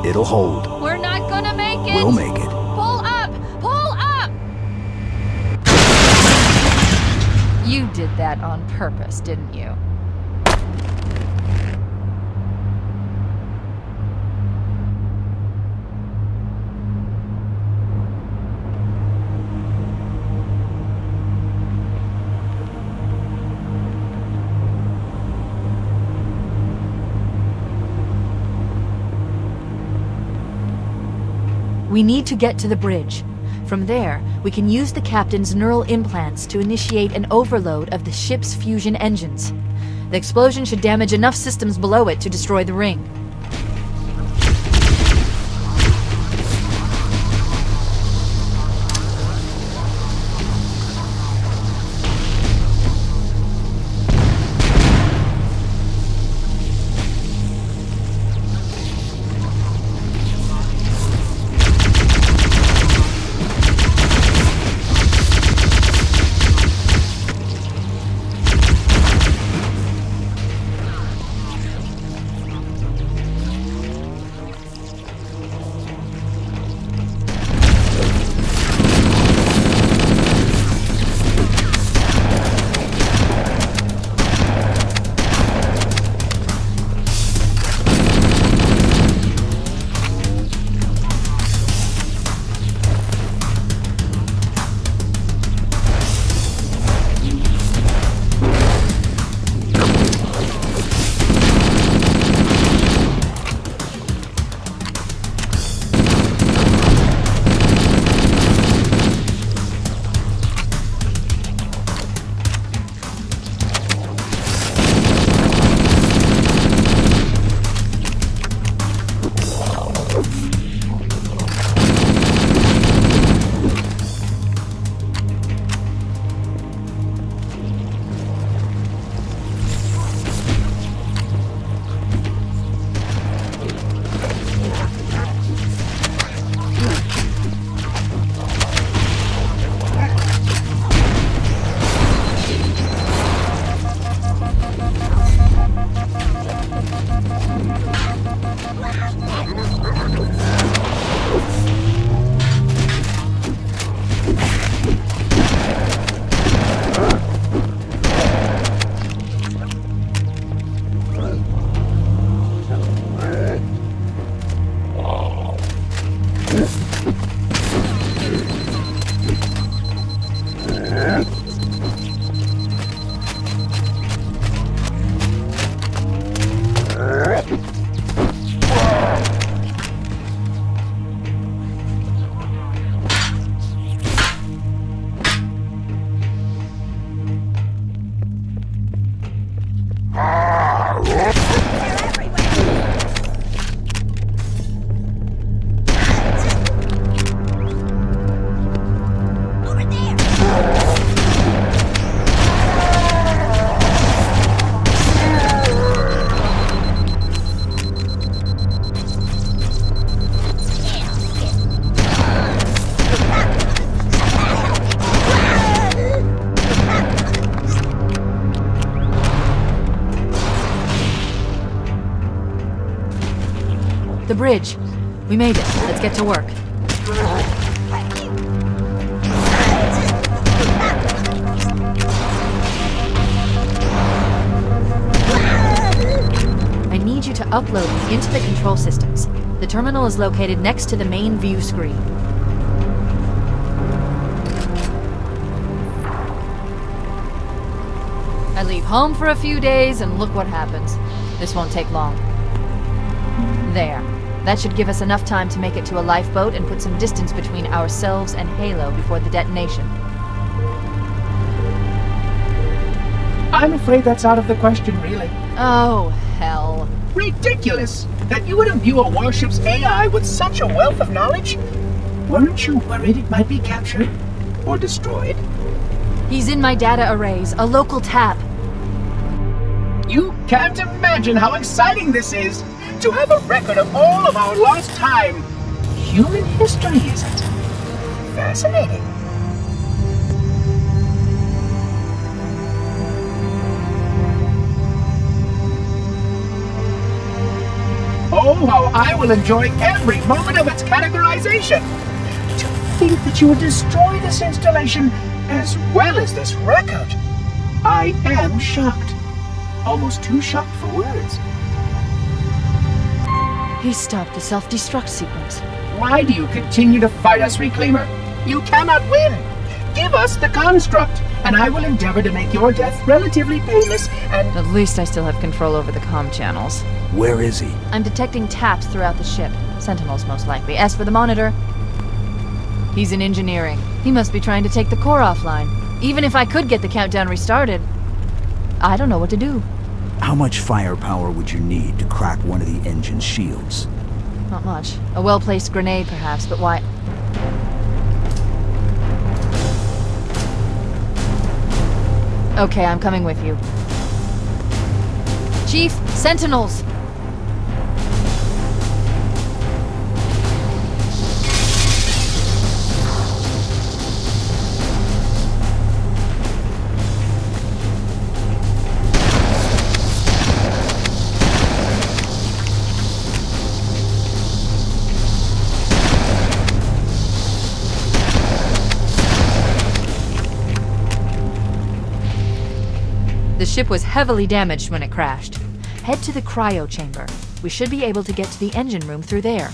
It'll hold. We're not gonna make it! We'll make it. Pull up! Pull up! You did that on purpose, didn't you? We need to get to the bridge. From there, we can use the captain's neural implants to initiate an overload of the ship's fusion engines. The explosion should damage enough systems below it to destroy the ring. The bridge. We made it. Let's get to work. I need you to upload me into the control systems. The terminal is located next to the main view screen. I leave home for a few days and look what happens. This won't take long. There. That should give us enough time to make it to a lifeboat and put some distance between ourselves and Halo before the detonation. I'm afraid that's out of the question, really. Oh, hell. Ridiculous! That you would imbue a warship's AI with such a wealth of knowledge? Weren't you worried it might be captured? Or destroyed? He's in my data arrays, a local tap. You can't imagine how exciting this is! To have a record of all of our lost time! Human history, isn't it? Fascinating. how I will enjoy every moment of its categorization. To think that you would destroy this installation as well as this record. I am shocked. Almost too shocked for words. He stopped the self-destruct sequence. Why do you continue to fight us, Reclaimer? You cannot win. Give us the construct, and I will endeavor to make your death relatively painless and... At least I still have control over the comm channels. Where is he? I'm detecting taps throughout the ship. Sentinels, most likely. As for the monitor, he's in engineering. He must be trying to take the core offline. Even if I could get the countdown restarted, I don't know what to do. How much firepower would you need to crack one of the engine's shields? Not much. A well-placed grenade, perhaps, but why... Okay, I'm coming with you. Chief, Sentinels! The ship was heavily damaged when it crashed. Head to the cryo chamber. We should be able to get to the engine room through there.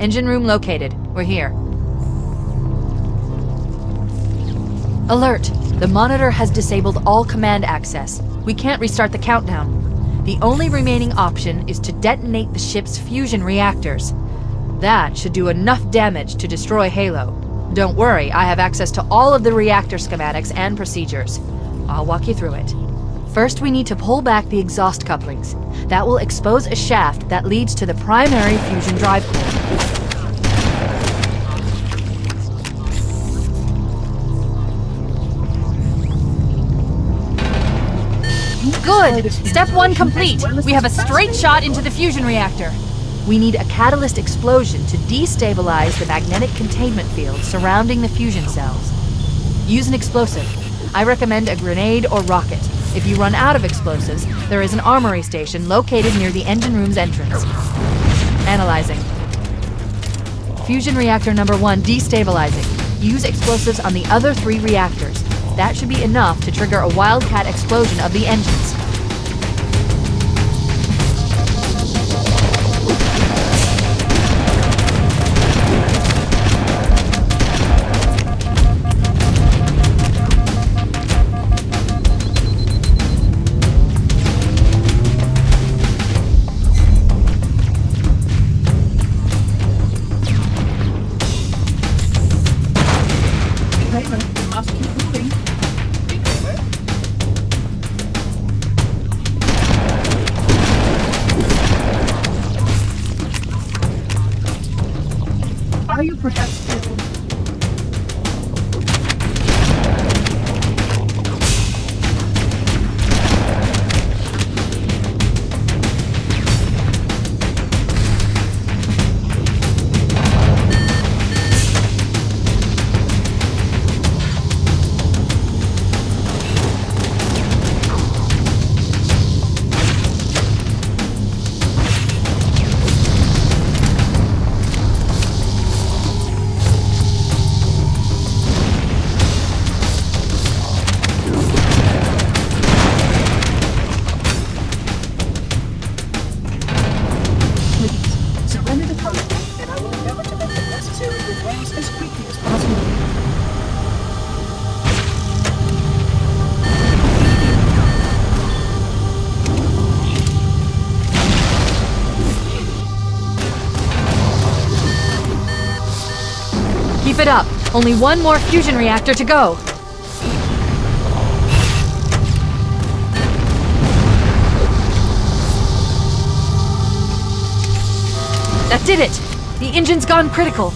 Engine room located. We're here. Alert! The monitor has disabled all command access. We can't restart the countdown. The only remaining option is to detonate the ship's fusion reactors. That should do enough damage to destroy Halo. Don't worry, I have access to all of the reactor schematics and procedures. I'll walk you through it. First, we need to pull back the exhaust couplings. That will expose a shaft that leads to the primary fusion drive core. Good! Step 1 complete! We have a straight shot into the fusion reactor. We need a catalyst explosion to destabilize the magnetic containment field surrounding the fusion cells. Use an explosive. I recommend a grenade or rocket. If you run out of explosives, there is an armory station located near the engine room's entrance. Analyzing. Fusion reactor number 1 destabilizing. Use explosives on the other 3 reactors. That should be enough to trigger a wildcat explosion of the engines. Are you perhaps still... as quickly as possible. Keep it up. Only one more fusion reactor to go. That did it! The engine's gone critical.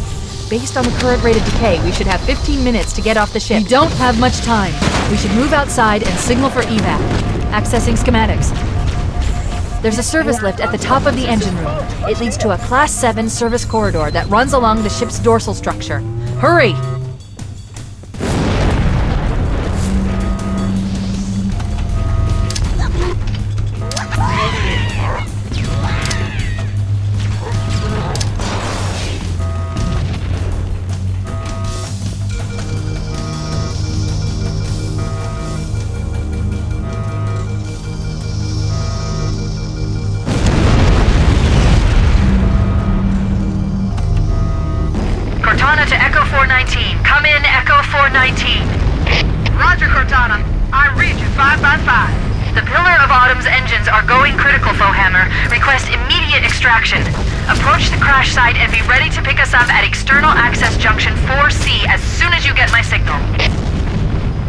Based on the current rate of decay, we should have 15 minutes to get off the ship. We don't have much time. We should move outside and signal for evac. Accessing schematics. There's a service lift at the top of the engine room. It leads to a Class 7 service corridor that runs along the ship's dorsal structure. Hurry! Cortana to Echo 419. Come in, Echo 419. Roger, Cortana. I read you 5 by 5. The Pillar of Autumn's engines are going critical, Foehammer. Request immediate extraction. Approach the crash site and be ready to pick us up at External Access Junction 4C as soon as you get my signal.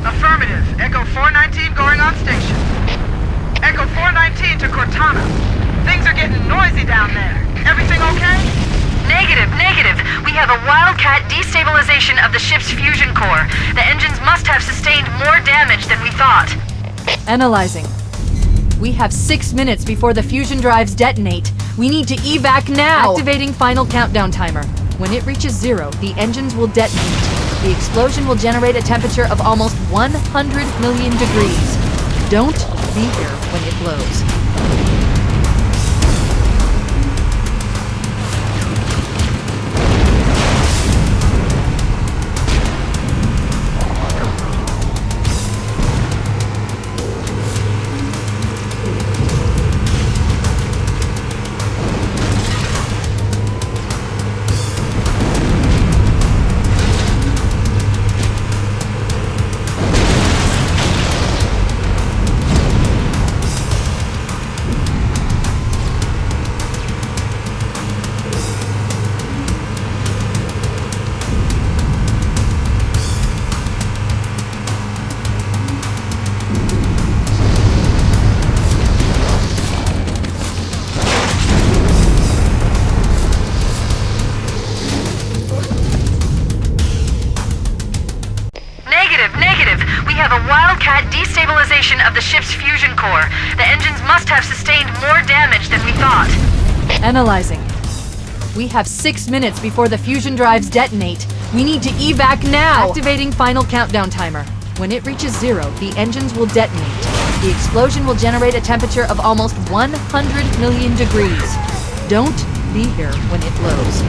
Affirmative. Echo 419 going on station. Echo 419 to Cortana. Things are getting noisy down there. Everything okay? Negative. We have a Wildcat destabilization of the ship's fusion core. The engines must have sustained more damage than we thought. Analyzing. We have 6 minutes before the fusion drives detonate. We need to evac now! Activating final countdown timer. When it reaches 0, the engines will detonate. The explosion will generate a temperature of almost 100 million degrees. Don't be here when it blows. Negative. We have a Wildcat destabilization of the ship's fusion core. The engines must have sustained more damage than we thought. Analyzing. We have 6 minutes before the fusion drives detonate. We need to evac now! Activating final countdown timer. When it reaches 0, the engines will detonate. The explosion will generate a temperature of almost 100 million degrees. Don't be here when it blows.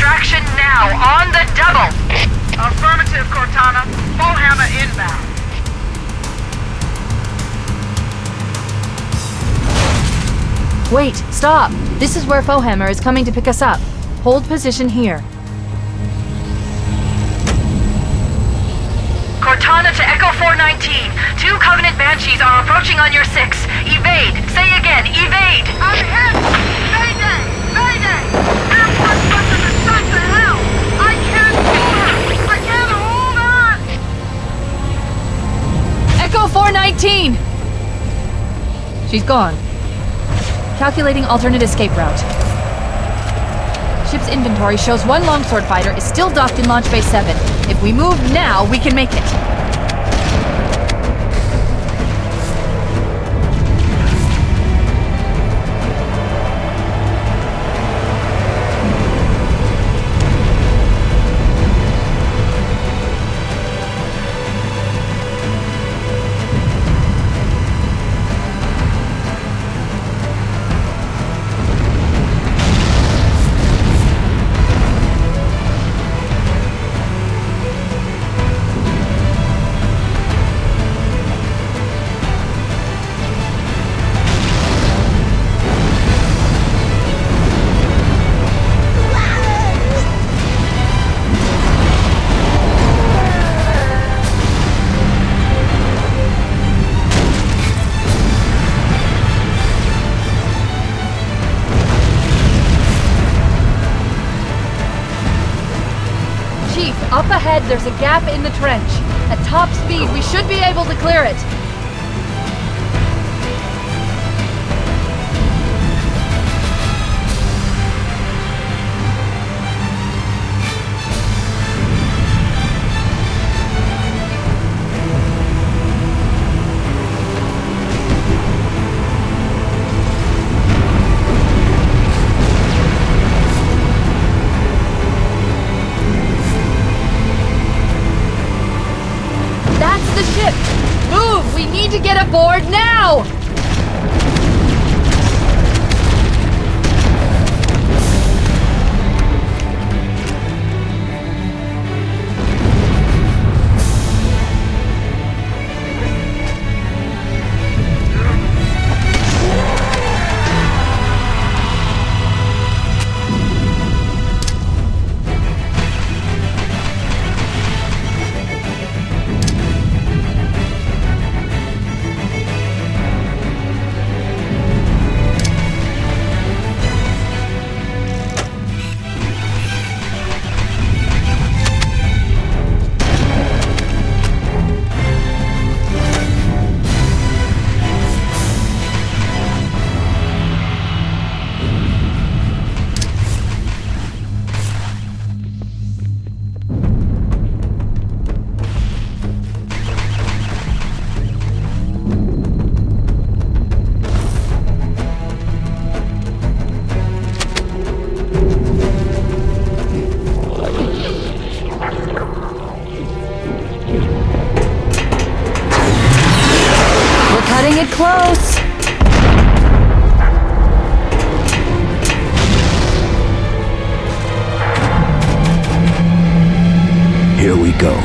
extraction now, on the double! Affirmative, Cortana. Foehammer inbound. Wait, stop! This is where Foehammer is coming to pick us up. Hold position here. Cortana to Echo 419. 2 Covenant Banshees are approaching on your 6. Evade. Say again, evade. I'm hit! Mayday! Mayday! Airport buses are shot to hell! I can't hold her! I can't hold on! Echo 419! She's gone. Calculating alternate escape route. Ship's inventory shows 1 longsword fighter is still docked in Launch Bay 7. If we move now, we can make it. Up ahead, there's a gap in the trench. At top speed, we should be able to clear it. Move! We need to get aboard now! Cutting it close! Here we go.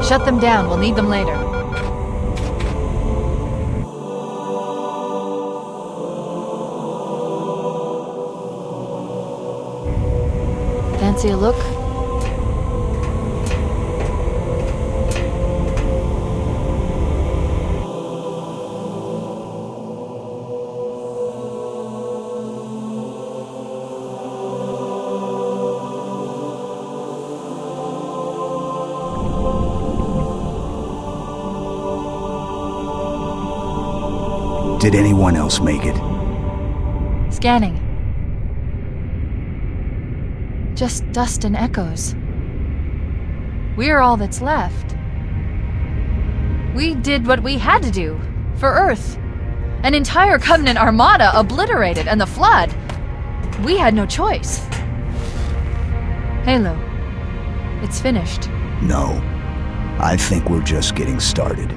Shut them down. We'll need them later. Fancy a look? Did anyone else make it? Scanning. Just dust and echoes. We're all that's left. We did what we had to do. For Earth. An entire Covenant armada obliterated, and the Flood. We had no choice. Halo. It's finished. No. I think we're just getting started.